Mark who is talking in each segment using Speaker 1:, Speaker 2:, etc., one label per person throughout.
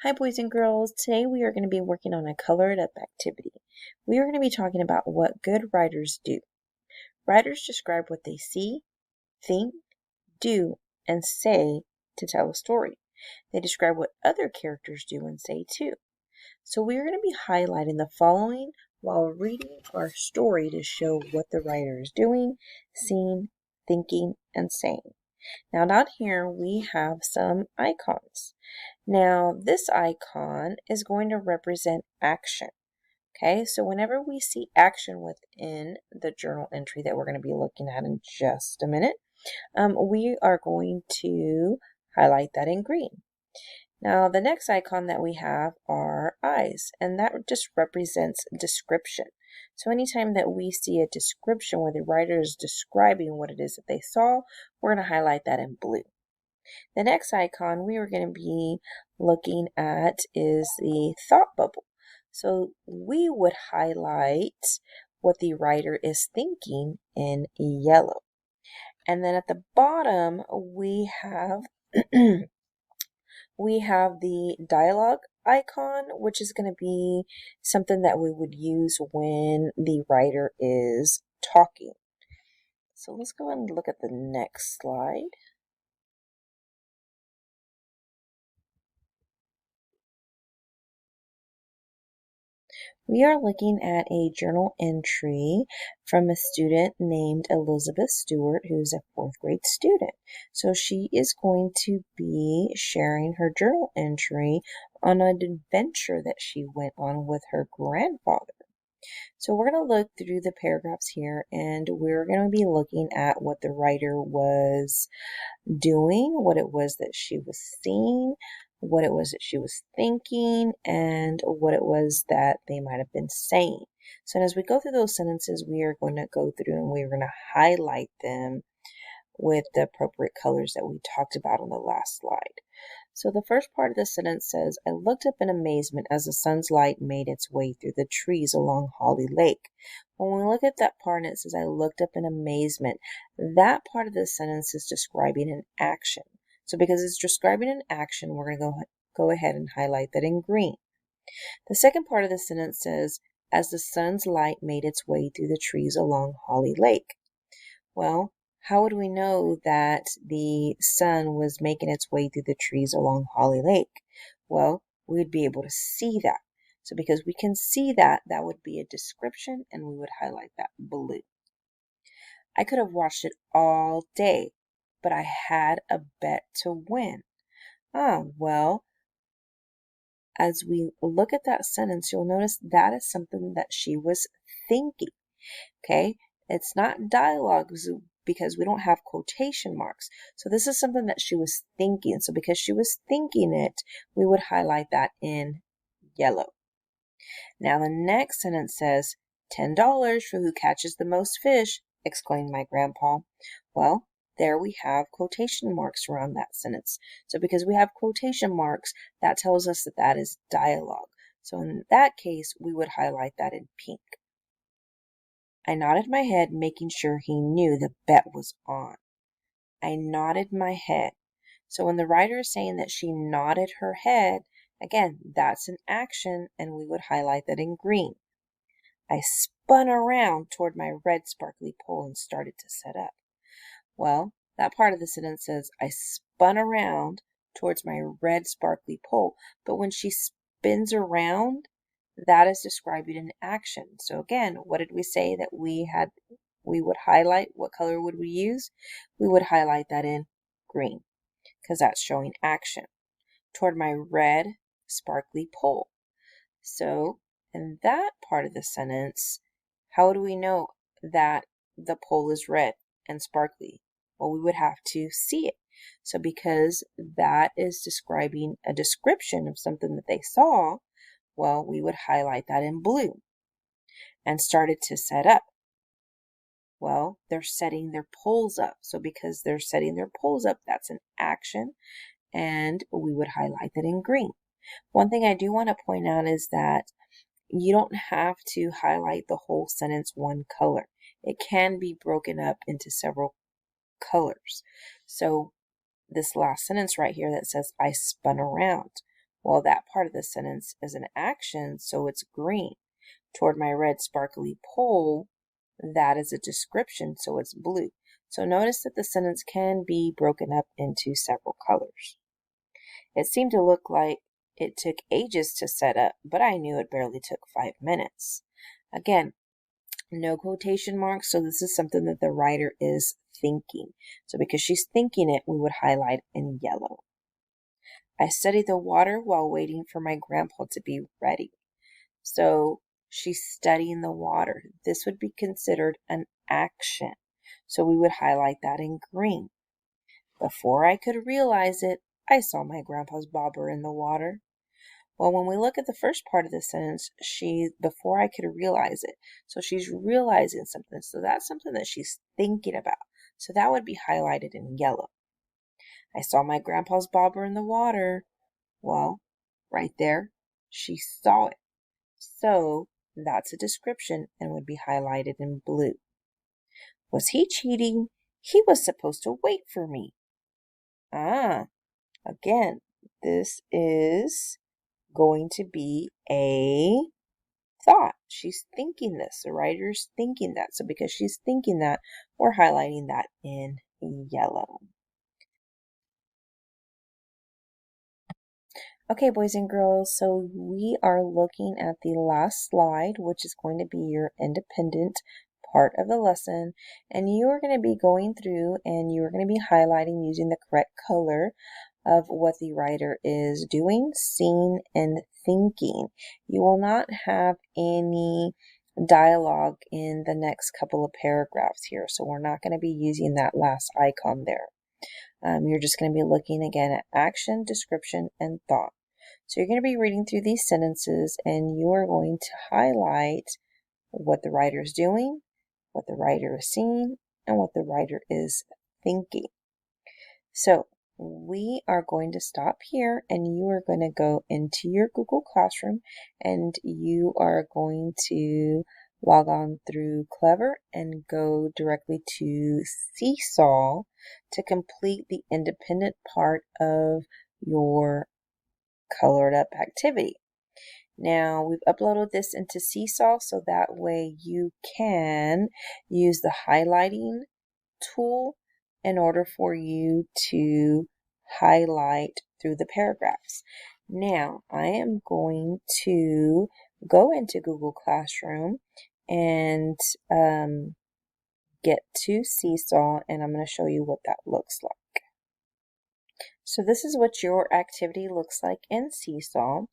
Speaker 1: Hi, boys and girls. Today we are going to be working on a colored up activity. We are going to be talking about what good writers do. Writers describe what they see, think, do, and say to tell a story. They describe what other characters do and say too. So we are going to be highlighting the following while reading our story to show what the writer is doing, seeing, thinking, and saying. Now down here we have some icons. Now, this icon is going to represent action. Okay, so whenever we see action within the journal entry that we're going to be looking at in just a minute, we are going to highlight that in green. Now, the next icon that we have are eyes, and that just represents description. So anytime that we see a description where the writer is describing what it is that they saw, we're going to highlight that in blue. The next icon we are going to be looking at is the thought bubble. So we would highlight what the writer is thinking in yellow. And then at the bottom we have the dialogue icon, which is going to be something that we would use when the writer is talking. So let's go ahead and look at the next slide. We are looking at a journal entry from a student named Elizabeth Stewart, who's a fourth grade student. So she is going to be sharing her journal entry on an adventure that she went on with her grandfather. So we're going to look through the paragraphs here, and we're going to be looking at what the writer was doing, what it was that she was seeing, what it was that she was thinking, and what it was that they might have been saying. So as we go through those sentences, we are going to go through and we're going to highlight them with the appropriate colors that we talked about on the last slide. So the first part of the sentence says, I looked up in amazement as the sun's light made its way through the trees along Holly Lake. When we look at that part and it says, I looked up in amazement, that part of the sentence is describing an action. So because it's describing an action, we're going to go ahead and highlight that in green. The second part of the sentence says, as the sun's light made its way through the trees along Holly Lake. Well, how would we know that the sun was making its way through the trees along Holly Lake? Well, we would be able to see that. So because we can see that, that would be a description, and we would highlight that blue. I could have watched it all day, but I had a bet to win. Well, as we look at that sentence, you'll notice that is something that she was thinking. Okay, it's not dialogue because we don't have quotation marks. So this is something that she was thinking. So because she was thinking it, we would highlight that in yellow. Now the next sentence says, $10 for who catches the most fish, exclaimed my grandpa. Well, there we have quotation marks around that sentence. So because we have quotation marks, that tells us that that is dialogue. So in that case, we would highlight that in pink. I nodded my head, making sure he knew the bet was on. I nodded my head. So when the writer is saying that she nodded her head, again, that's an action, and we would highlight that in green. I spun around toward my red sparkly pole and started to set up. Well, that part of the sentence says, I spun around towards my red sparkly pole. But when she spins around, that is describing an action. So again, what did we say that we would highlight? What color would we use? We would highlight that in green because that's showing action toward my red sparkly pole. So in that part of the sentence, how do we know that the pole is red and sparkly? Well, we would have to see it. So because that is describing a description of something that they saw, well, we would highlight that in blue and started to set up. Well, they're setting their poles up. So because they're setting their poles up, that's an action, and we would highlight that in green. One thing I do want to point out is that you don't have to highlight the whole sentence one color. It can be broken up into several colors. So this last sentence right here that says, I spun around. Well, that part of the sentence is an action, so it's green. Toward my red sparkly pole, that is a description, so it's blue. So notice that the sentence can be broken up into several colors. It seemed to look like it took ages to set up, but I knew it barely took 5 minutes. Again, no quotation marks, so this is something that the writer is thinking. So because she's thinking it, we would highlight in yellow. I studied the water while waiting for my grandpa to be ready. So she's studying the water. This would be considered an action. So we would highlight that in green. Before I could realize it, I saw my grandpa's bobber in the water. Well, when we look at the first part of the sentence, before I could realize it. So she's realizing something. So that's something that she's thinking about. So that would be highlighted in yellow. I saw my grandpa's bobber in the water. Well, right there, she saw it. So that's a description and would be highlighted in blue. Was he cheating? He was supposed to wait for me. Again, this is going to be a thought. She's thinking this. The writer's thinking that. So because she's thinking that, we're highlighting that in yellow. Okay, boys and girls, so we are looking at the last slide, which is going to be your independent part of the lesson. And you are going to be going through and you are going to be highlighting using the correct color of what the writer is doing, seeing, and thinking. You will not have any dialogue in the next couple of paragraphs here, so we're not going to be using that last icon there. You're just going to be looking again at action, description, and thought. So you're going to be reading through these sentences and you are going to highlight what the writer is doing, what the writer is seeing, and what the writer is thinking. So we are going to stop here and you are going to go into your Google Classroom and you are going to log on through Clever and go directly to Seesaw to complete the independent part of your colored up activity. Now we've uploaded this into Seesaw so that way you can use the highlighting tool in order for you to highlight through the paragraphs. Now I am going to go into Google Classroom and get to Seesaw and I'm going to show you what that looks like. So this is what your activity looks like in Seesaw.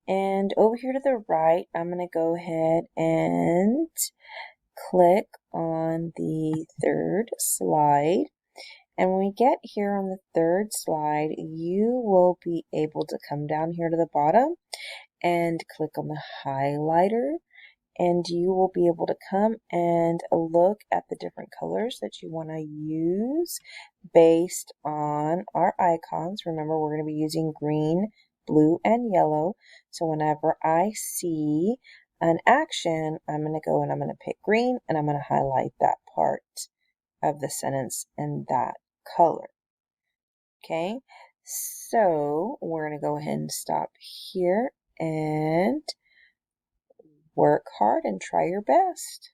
Speaker 1: And over here to the right, I'm going to go ahead and click on the third slide. And when we get here on the third slide, you will be able to come down here to the bottom and click on the highlighter. And you will be able to come and look at the different colors that you want to use based on our icons. Remember, we're going to be using green, blue, and yellow. So whenever I see an action, I'm going to go and I'm going to pick green and I'm going to highlight that part of the sentence in that color. Okay, so we're going to go ahead and stop here and work hard and try your best.